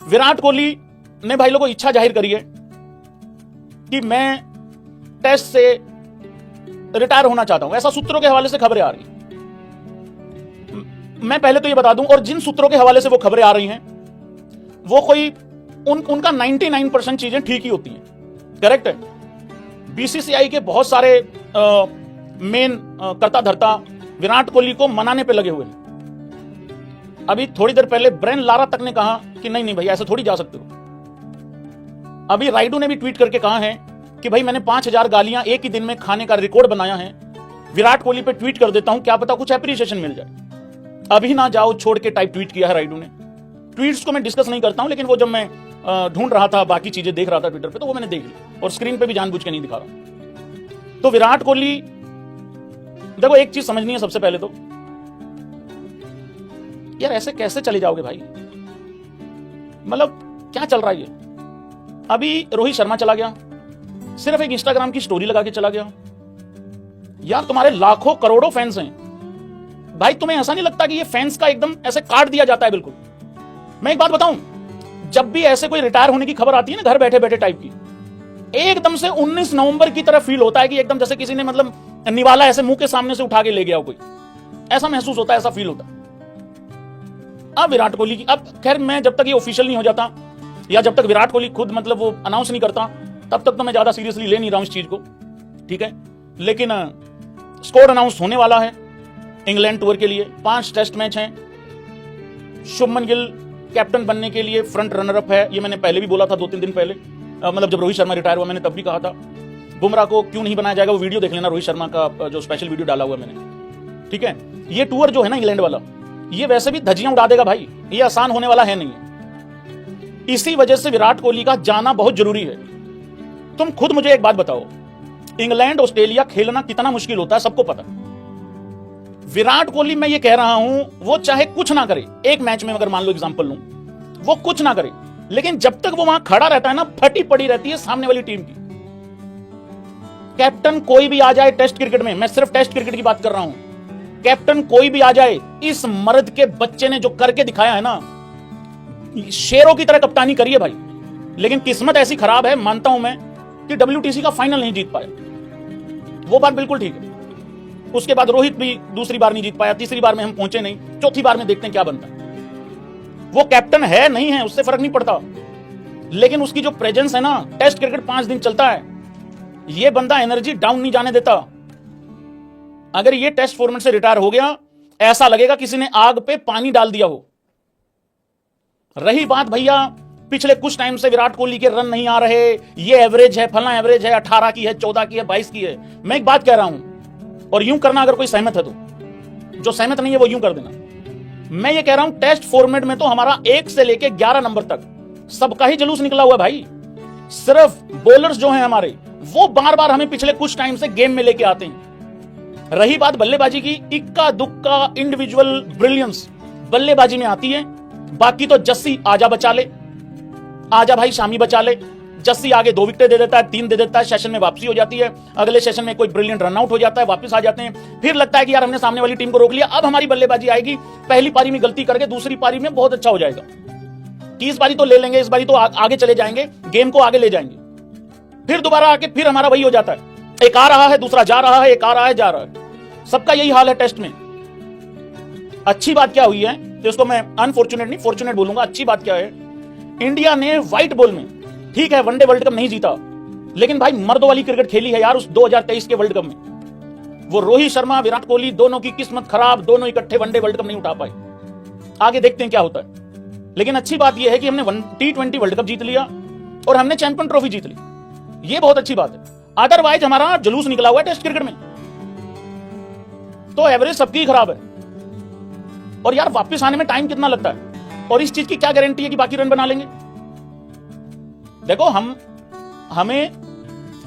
विराट कोहली ने भाई लोगों इच्छा जाहिर करी है कि मैं टेस्ट से रिटायर होना चाहता हूं, ऐसा सूत्रों के हवाले से खबरें आ रही हैं। मैं पहले तो ये बता दूं, और जिन सूत्रों के हवाले से वो खबरें आ रही हैं वो कोई उनका 99% चीजें ठीक ही होती हैं, करेक्ट है। बीसीसीआई के बहुत सारे मेन कर्ता धर्ता विराट कोहली को मनाने पे लगे हुए हैं। अभी थोड़ी देर पहले ब्रेन लारा तक ने कहा कि नहीं नहीं भाई ऐसे थोड़ी जा सकते हो। अभी राइडू ने भी ट्वीट करके कहा है कि भाई मैंने 5000 गालियां एक ही दिन में खाने का रिकॉर्ड बनाया है, विराट कोहली पे ट्वीट कर देता हूं, क्या पता कुछ एप्रिसिएशन मिल जाए। अभी ना जाओ छोड़ के टाइप ट्वीट किया है राइडू ने। ट्वीट्स को मैं डिस्कस नहीं करता हूं, लेकिन वो जब मैं ढूंढ रहा था, बाकी चीजें देख रहा था ट्विटर पे, तो वो मैंने देख ली और स्क्रीन पे भी जानबूझ के नहीं दिखा रहा। तो विराट कोहली, देखो एक चीज समझनी है सबसे पहले तो, यार ऐसे कैसे चले जाओगे भाई, मतलब क्या चल रहा है ये। अभी रोहित शर्मा चला गया, सिर्फ एक इंस्टाग्राम की स्टोरी लगा के चला गया। यार तुम्हारे लाखों करोड़ों फैंस हैं भाई, तुम्हें ऐसा नहीं लगता कि ये फैंस का एकदम ऐसे काट दिया जाता है बिल्कुल। मैं एक बात बताऊं, जब भी ऐसे कोई रिटायर होने की खबर आती है ना घर बैठे बैठे टाइप की, एकदम से 19 नवंबर की तरह फील होता है कि एकदम जैसे किसी ने मतलब निवाला ऐसे मुंह के सामने से उठा के ले गया हो कोई, ऐसा महसूस होता है, ऐसा फील होता है। अब विराट कोहली की, अब खैर मैं जब तक ये ऑफिशियल नहीं हो जाता या जब तक विराट कोहली खुद मतलब वो अनाउंस नहीं करता, तब तक तो मैं ज्यादा सीरियसली ले नहीं रहा हूं इस चीज को, ठीक है। लेकिन स्क्वाड अनाउंस होने वाला है इंग्लैंड टूर के लिए। 5 टेस्ट मैच हैं। शुभमन गिल कैप्टन बनने के लिए फ्रंट रनर अप है, ये मैंने पहले भी बोला था 2-3 दिन पहले, मतलब जब रोहित शर्मा रिटायर हुआ मैंने तब भी कहा था। बुमराह को क्यों नहीं बनाया जाएगा, वो वीडियो देख लेना, रोहित शर्मा का जो स्पेशल वीडियो डाला हुआ मैंने, ठीक है। ये टूर जो है ना इंग्लैंड वाला, ये वैसे भी धज्जियां उड़ा देगा भाई, ये आसान होने वाला है नहीं है। इसी वजह से विराट कोहली का जाना बहुत जरूरी है। तुम खुद मुझे एक बात बताओ, इंग्लैंड ऑस्ट्रेलिया खेलना कितना मुश्किल होता है, सबको पता। विराट कोहली, मैं ये कह रहा हूं, वो चाहे कुछ ना करे, एक मैच में अगर मान लो एग्जांपल लूं, वो कुछ ना करे, लेकिन जब तक वो वहां खड़ा रहता है ना, फटी पड़ी रहती है सामने वाली टीम की। कैप्टन कोई भी आ जाए टेस्ट क्रिकेट में, मैं सिर्फ टेस्ट क्रिकेट की बात कर रहा हूं, कैप्टन कोई भी आ जाए, इस मर्द के बच्चे ने जो करके दिखाया है ना, शेरों की तरह कप्तानी करी है भाई। लेकिन किस्मत ऐसी खराब है, मानता हूं मैं, कि WTC का फाइनल नहीं जीत पाया, वो बात बिल्कुल ठीक है। उसके बाद रोहित भी दूसरी बार नहीं जीत पाया, तीसरी बार में हम पहुंचे नहीं, चौथी बार में देखते हैं क्या बनता है। वो कैप्टन है नहीं है उससे फर्क नहीं पड़ता, लेकिन उसकी जो प्रेजेंस है ना, टेस्ट क्रिकेट 5 दिन चलता है, ये बंदा एनर्जी डाउन नहीं जाने देता। अगर ये टेस्ट फॉर्मेट से रिटायर हो गया, ऐसा लगेगा किसी ने आग पे पानी डाल दिया हो। रही बात भैया पिछले कुछ टाइम से विराट कोहली के रन नहीं आ रहे, ये एवरेज है, फला एवरेज है, 18 की है, 14 की है, 22 की है, मैं एक बात कह रहा हूं, और यूं करना अगर कोई सहमत है तो, जो सहमत नहीं है वो यूं कर देना। मैं ये कह रहा हूं, टेस्ट फॉर्मेट में तो हमारा 1 से लेके 11 नंबर तक सबका ही जुलूस निकला हुआ है भाई। सिर्फ बॉलर्स जो हैं हमारे, वो बार बार हमें पिछले कुछ टाइम से गेम में लेके आते हैं। रही बात बल्लेबाजी की, इक्का दुक्का इंडिविजुअल ब्रिलियंस बल्लेबाजी में आती है, बाकी तो जस्सी आजा बचा ले, आजा भाई शामी बचा ले। जस्सी आगे 2 विकेट दे देता है, 3 दे देता है, सेशन में वापसी हो जाती है, अगले सेशन में कोई ब्रिलियंट रन आउट हो जाता है, वापस आ जाते हैं, फिर लगता है कि यार हमने सामने वाली टीम को रोक लिया, अब हमारी बल्लेबाजी आएगी, पहली पारी में गलती करके दूसरी पारी में बहुत अच्छा हो जाएगा, कि इस बारी तो ले लेंगे, इस बारी तो आगे चले जाएंगे, गेम को आगे ले जाएंगे। फिर दोबारा आके फिर हमारा वही हो जाता है, एक आ रहा है दूसरा जा रहा है, एक आ रहा है जा रहा है, सबका यही हाल है टेस्ट में। अच्छी बात क्या हुई है, तो इसको मैं अनफॉर्चुनेट नहीं फॉर्चुनेट बोलूंगा। अच्छी बात क्या है, इंडिया ने व्हाइट बॉल में, ठीक है वनडे वर्ल्ड कप नहीं जीता, लेकिन भाई मर्दों वाली क्रिकेट खेली है यार उस 2023 के वर्ल्ड कप में। वो रोहित शर्मा विराट कोहली दोनों की किस्मत खराब, दोनों इकट्ठे वनडे वर्ल्ड कप नहीं उठा पाए। आगे देखते हैं क्या होता है। लेकिन अच्छी बात यह है कि हमने T20 वर्ल्ड कप जीत लिया और हमने चैंपियन ट्रॉफी जीत ली, ये बहुत अच्छी बात है। अदरवाइज हमारा जुलूस निकला हुआ है टेस्ट क्रिकेट में, तो एवरेज सबकी खराब है। और यार वापस आने में टाइम कितना लगता है, और इस चीज की क्या गारंटी है कि बाकी रन बना लेंगे। देखो हमें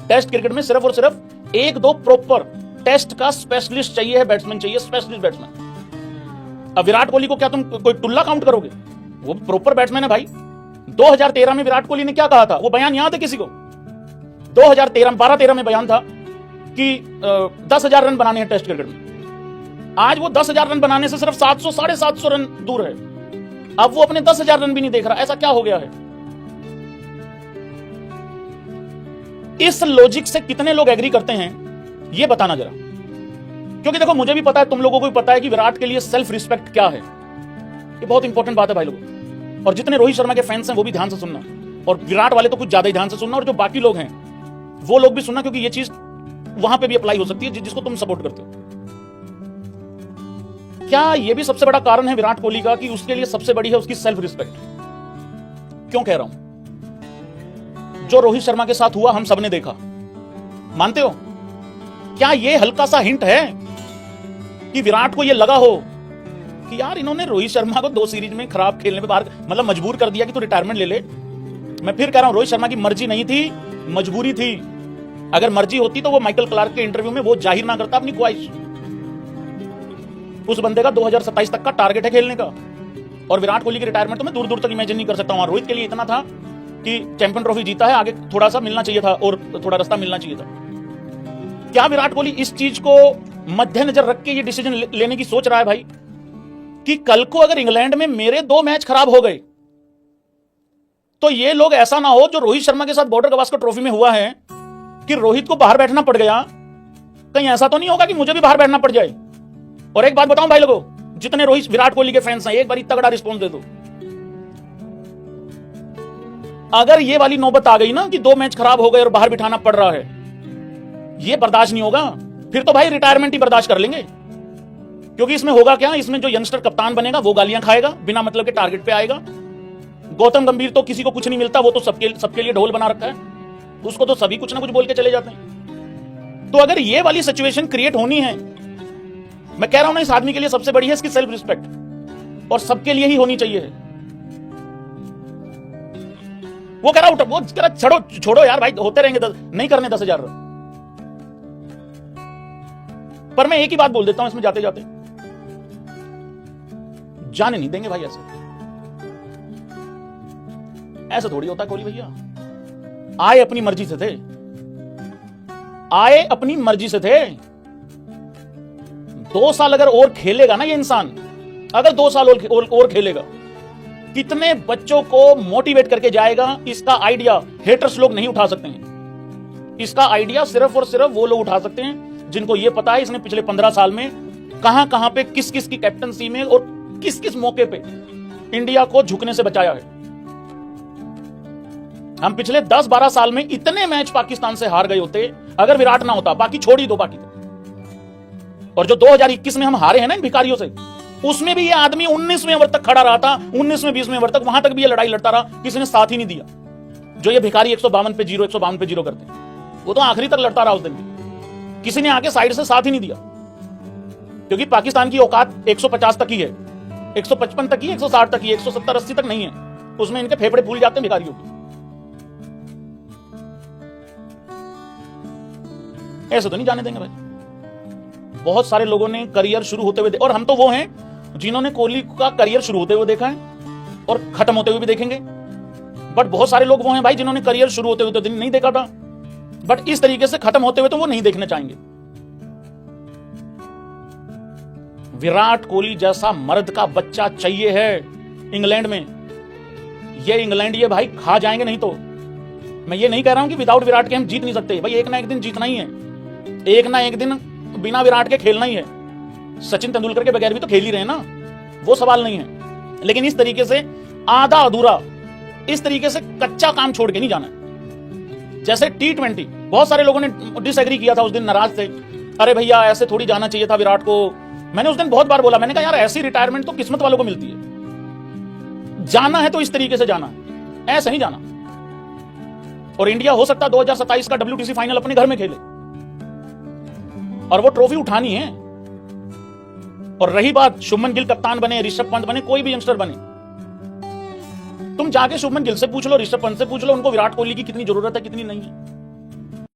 टेस्ट क्रिकेट में सिर्फ और सिर्फ 1-2 प्रॉपर टेस्ट का स्पेशलिस्ट चाहिए है, बैट्समैन चाहिए, स्पेशलिस्ट बैट्समैन। अब विराट कोहली को क्या तुम कोई टुल्ला काउंट करोगे, वो प्रॉपर बैट्समैन है भाई। 2013 में विराट कोहली ने क्या कहा था, वो बयान याद है किसी को? 12-13 में बयान था कि 10,000 रन बनाने हैं टेस्ट क्रिकेट में। आज वो 10,000 रन बनाने से सिर्फ 700 साढ़े 700 रन दूर है। अब वो अपने 10,000 रन भी नहीं देख रहा। ऐसा क्या हो गया है? इस लॉजिक से कितने लोग एग्री करते हैं ये बताना जरा, क्योंकि देखो मुझे भी पता है, तुम लोगों को भी पता है कि विराट के लिए सेल्फ रिस्पेक्ट क्या है। ये बहुत इंपॉर्टेंट बात है भाई लोगों। और जितने रोहित शर्मा के फैंस हैं वो भी ध्यान से सुनना, और विराट वाले तो कुछ ज्यादा ही ध्यान से सुनना, और जो बाकी लोग हैं वो लोग भी सुनना, क्योंकि ये चीज वहां पे भी अप्लाई हो सकती है जिसको तुम सपोर्ट करते हो। क्या ये भी सबसे बड़ा कारण है विराट कोहली का कि उसके लिए सबसे बड़ी है उसकी सेल्फ रिस्पेक्ट? क्यों कह रहा हूं? जो रोहित शर्मा के साथ हुआ हम सबने देखा, मानते हो? क्या ये हल्का सा हिंट है कि विराट को ये लगा हो कि यार इन्होंने रोहित शर्मा को 2 सीरीज में खराब खेलने पे बाहर, मतलब मजबूर कर दिया कि तू रिटायरमेंट ले ले। मैं फिर कह रहा हूं, रोहित शर्मा की मर्जी नहीं थी, मजबूरी थी। अगर मर्जी होती तो वो माइकल क्लार्क के इंटरव्यू में वो जाहिर ना करता अपनी ख्वाहिश। उस बंदे का 2027 तक का टारगेट है खेलने का, और विराट कोहली की रिटायरमेंट तो मैं दूर दूर तक इमेजिन नहीं कर सकता हूं। रोहित के लिए इतना था कि चैंपियन ट्रॉफी जीता है, आगे थोड़ा सा मिलना चाहिए था और थोड़ा रास्ता मिलना चाहिए था। क्या विराट कोहली इस चीज को मद्देनजर रख के ये डिसीजन लेने की सोच रहा है भाई कि कल को अगर इंग्लैंड में मेरे 2 मैच खराब हो गए तो ये लोग ऐसा ना हो जो रोहित शर्मा के साथ बॉर्डर गवास्कर ट्रॉफी में हुआ है कि रोहित को बाहर बैठना पड़ गया, कहीं ऐसा तो नहीं होगा कि मुझे भी बाहर बैठना पड़ जाए। और एक बात बताऊं भाई लोगों, जितने रोहित विराट कोहली के फैंस हैं, एक बार तगड़ा रिस्पॉन्स दे दो। अगर ये वाली नौबत आ गई ना कि 2 मैच खराब हो गए और बाहर बिठाना पड़ रहा है, ये बर्दाश्त नहीं होगा। फिर तो भाई रिटायरमेंट ही बर्दाश्त कर लेंगे, क्योंकि इसमें होगा क्या, इसमें जो यंगस्टर कप्तान बनेगा वो गालियां खाएगा, बिना मतलब के टारगेट पे आएगा। गौतम गंभीर तो किसी को कुछ नहीं मिलता, वो तो सबके लिए ढोल बना रखा है, उसको तो सभी कुछ ना कुछ बोल के चले जाते हैं। तो अगर ये वाली सिचुएशन क्रिएट होनी है, मैं कह रहा हूं ना, इस आदमी के लिए सबसे बड़ी है इसकी सेल्फ रिस्पेक्ट, और सबके लिए ही होनी चाहिए। वो कह रहा वो छोड़ो यार भाई, होते रहेंगे, नहीं करने 10,000 रन। पर मैं एक ही बात बोल देता हूं इसमें जाते जाते, जाने नहीं देंगे भाई। ऐसे थोड़ी होता कोहली भैया। आए अपनी मर्जी से थे, आए अपनी मर्जी से थे। 2 साल अगर और खेलेगा ना ये इंसान, अगर 2 साल और खेलेगा, कितने बच्चों को मोटिवेट करके जाएगा, इसका आइडिया हेटर्स लोग नहीं उठा सकते हैं। इसका आइडिया सिर्फ और सिर्फ वो लोग उठा सकते हैं जिनको ये पता है इसने पिछले 15 साल में कहां कहां पे किस किस की कैप्टनसी में और किस किस मौके पे इंडिया को झुकने से बचाया है। हम पिछले 10-12 साल में इतने मैच पाकिस्तान से हार गए होते अगर विराट ना होता, बाकी छोड़ ही दो बाकी। और जो 2021 में हम हारे हैं ना इन भिखारियों से, उसमें भी ये आदमी 19वें ओवर तक खड़ा रहा था, 19वें 20वें ओवर तक, वहां तक भी ये लड़ाई लड़ता रहा, किसी ने साथ ही नहीं दिया। जो ये भिखारी 152 पे 0 152 पे 0 करते, वो तो आखिरी तक लड़ता रहा उस दिन भी, किसी ने आके साइड से साथ ही नहीं दिया। क्योंकि पाकिस्तान की औकात 150 तक ही है, 155 तक ही, 160 तक ही, 170-80 तक नहीं है। उसमें इनके फेफड़े फूल जाते हैं भिखारियों के। ऐसे तो नहीं जाने देंगे भाई। बहुत सारे लोगों ने करियर शुरू होते हुए, और हम तो वो हैं जिन्होंने कोहली का करियर शुरू होते हुए देखा है और खत्म होते हुए भी देखेंगे। बट बहुत सारे लोग वो हैं भाई जिन्होंने करियर शुरू होते हुए तो नहीं देखा था, बट इस तरीके से खत्म होते हुए तो वो नहीं देखना चाहेंगे। विराट कोहली जैसा मर्द का बच्चा चाहिए है इंग्लैंड में। ये इंग्लैंड ये भाई खा जाएंगे नहीं तो। मैं ये नहीं कह रहा हूं कि विदाउट विराट के हम जीत नहीं सकते भाई, एक ना एक दिन जीतना ही है, एक ना एक दिन बिना विराट के खेलना ही है। सचिन तेंदुलकर के बगैर भी तो खेल ही रहे हैं ना, वो सवाल नहीं है। लेकिन इस तरीके से आधा अधूरा, इस तरीके से कच्चा काम छोड़ के नहीं जाना है। जैसे T20, बहुत सारे लोगों ने डिसएग्री किया था उस दिन, नाराज थे, अरे भैया ऐसे थोड़ी जाना चाहिए था विराट को। मैंने उस दिन बहुत बार बोला, मैंने कहा यार ऐसी रिटायरमेंट तो किस्मत वालों को मिलती है, जाना है तो इस तरीके से जाना, ऐसे नहीं जाना। और इंडिया हो सकता है 2027 का WTC फाइनल अपने घर में खेले और वो ट्रॉफी उठानी है। और रही बात शुभमन गिल कप्तान बने, ऋषभ पंत बने, कोई भी यंगस्टर बने, तुम जाके शुभमन गिल से पूछ लो, ऋषभ पंत से पूछ लो, उनको विराट कोहली की कितनी जरूरत है कितनी नहीं है।